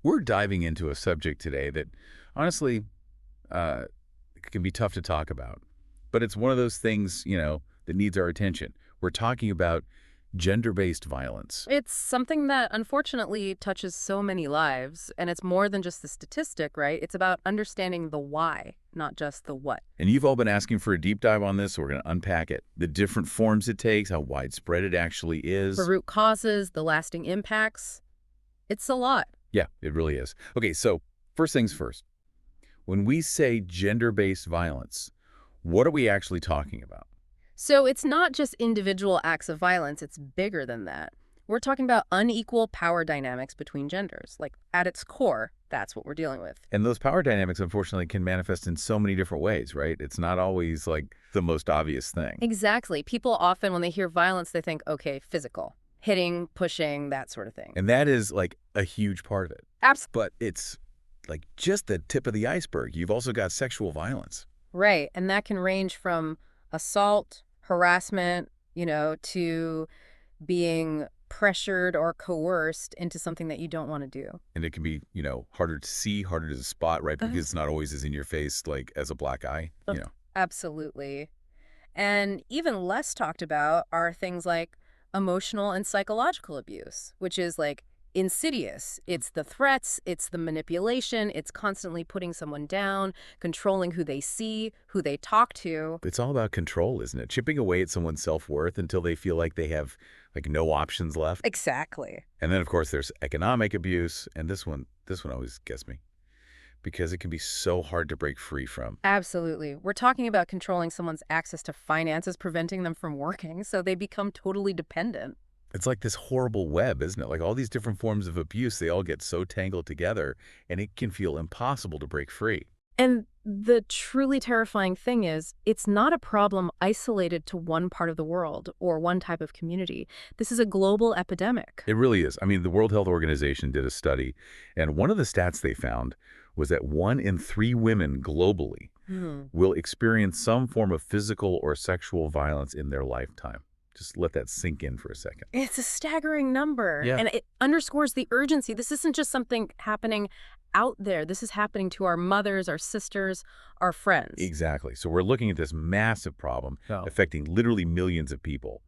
We're diving into a subject today that, honestly, uh, can be tough to talk about. But it's one of those things, that needs our attention. We're talking about gender-based violence. It's something that unfortunately touches so many lives, and it's more than just the statistic, right? It's about understanding the why, not just the what. And you've all been asking for a deep dive on this, so we're going to unpack it. The different forms it takes, how widespread it actually The is. root causes, the lasting impacts, it's a lot. Yeah, it really is. Okay, so first things first. When we say gender-based violence, what are we actually talking about? So it's not just individual acts of violence, it's bigger than that. We're talking about unequal power dynamics between genders. Like, at its core, that's what we're dealing with. And those power dynamics, unfortunately, can manifest in so many different ways, right? It's not always like the most obvious thing. Exactly. People often, when they hear violence, they think, okay, physical, hitting, pushing, that sort of thing. And that is like a huge part of it. Absolutely. But it's like just the tip of the iceberg. You've also got sexual violence. Right. And that can range from assault, harassment, to being pressured or coerced into something that you don't want to do. And it can be, harder to see, harder to spot, right? Because Uh, it's not always as in your face, like as a black eye, Absolutely. And even less talked about are things like emotional and psychological abuse, which is like insidious. It's the threats, it's the manipulation, it's constantly putting someone down, controlling who they see, who they talk to. It's all about control, isn't it? Chipping away at someone's self-worth until they feel like they have like no options left. Exactly. And then, of course, there's economic abuse. And this one always gets me because it can be so hard to break free from. Absolutely. We're talking about controlling someone's access to finances, preventing them from working, so they become totally dependent. It's like this horrible web, isn't it? Like all these different forms of abuse, they all get so tangled together, and it can feel impossible to break free. And the truly terrifying thing is, it's not a problem isolated to one part of the world or one type of community. This is a global epidemic. It really is. I mean, the World Health Organization did a study, and one of the stats they found was that 1 in 3 women globally Hmm. will experience some form of physical or sexual violence in their lifetime. Just let that sink in for a second. It's a staggering number, Yeah. and it underscores the urgency. This isn't just something happening out there. This is happening to our mothers, our sisters, our friends. Exactly. So we're looking at this massive problem Oh. affecting literally millions of people.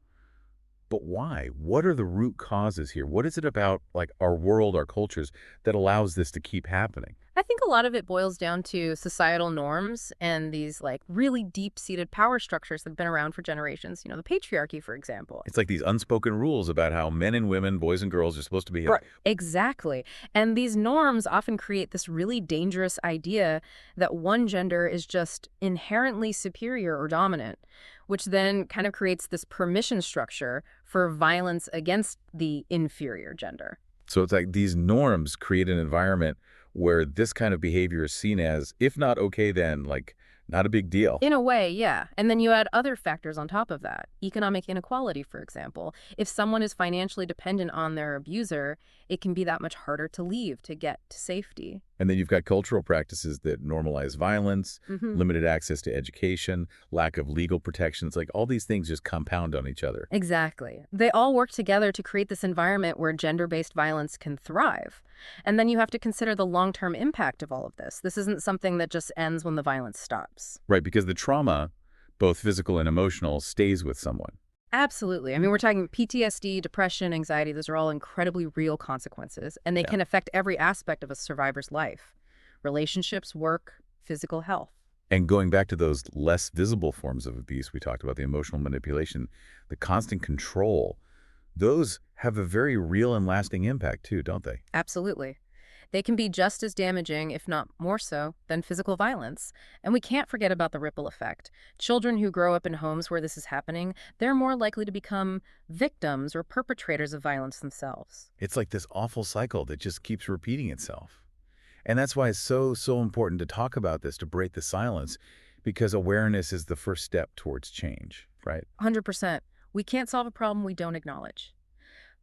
But why? What are the root causes here? What is it about like our world, our cultures that allows this to keep happening? I think a lot of it boils down to societal norms and these like really deep-seated power structures that have been around for generations. The patriarchy, for example. It's like these unspoken rules about how men and women, boys and girls are supposed to behave. Right. Exactly. And these norms often create this really dangerous idea that one gender is just inherently superior or dominant, which then kind of creates this permission structure for violence against the inferior gender. So it's like these norms create an environment where this kind of behavior is seen as, if not okay, then like not a big deal. In a way, yeah. And then you add other factors on top of that. Economic inequality, for example. If someone is financially dependent on their abuser, it can be that much harder to leave to get to safety. And then you've got cultural practices that normalize violence, Hmm. limited access to education, lack of legal protections. Like all these things just compound on each other. Exactly. They all work together to create this environment where gender-based violence can thrive. And then you have to consider the long-term impact of all of this. This isn't something that just ends when the violence stops. Right, because the trauma, both physical and emotional, stays with someone. Absolutely. I mean, we're talking PTSD, depression, anxiety. Those are all incredibly real consequences, and they Yeah. can affect every aspect of a survivor's life: relationships, work, physical health. And going back to those less visible forms of abuse we talked about, the emotional manipulation, the constant control, those have a very real and lasting impact too, don't they? Absolutely. They can be just as damaging, if not more so, than physical violence. And we can't forget about the ripple effect. Children who grow up in homes where this is happening, they're more likely to become victims or perpetrators of violence themselves. It's like this awful cycle that just keeps repeating itself. And that's why it's so important to talk about this, to break the silence, because awareness is the first step towards change, right? 100%. We can't solve a problem we don't acknowledge.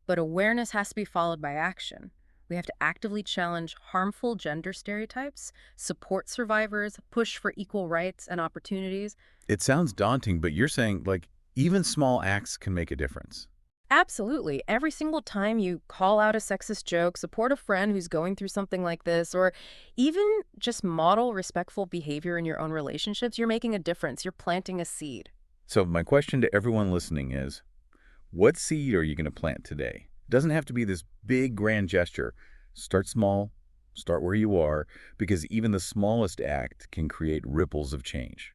But awareness has to be followed by action. We have to actively challenge harmful gender stereotypes, support survivors, push for equal rights and opportunities. It sounds daunting, but you're saying like even small acts can make a difference. Absolutely. Every single time you call out a sexist joke, support a friend who's going through something like this, or even just model respectful behavior in your own relationships, you're making a difference. You're planting a seed. So my question to everyone listening is, what seed are you going to plant today? Doesn't have to be this big grand gesture. Start small, start where you are, because even the smallest act can create ripples of change.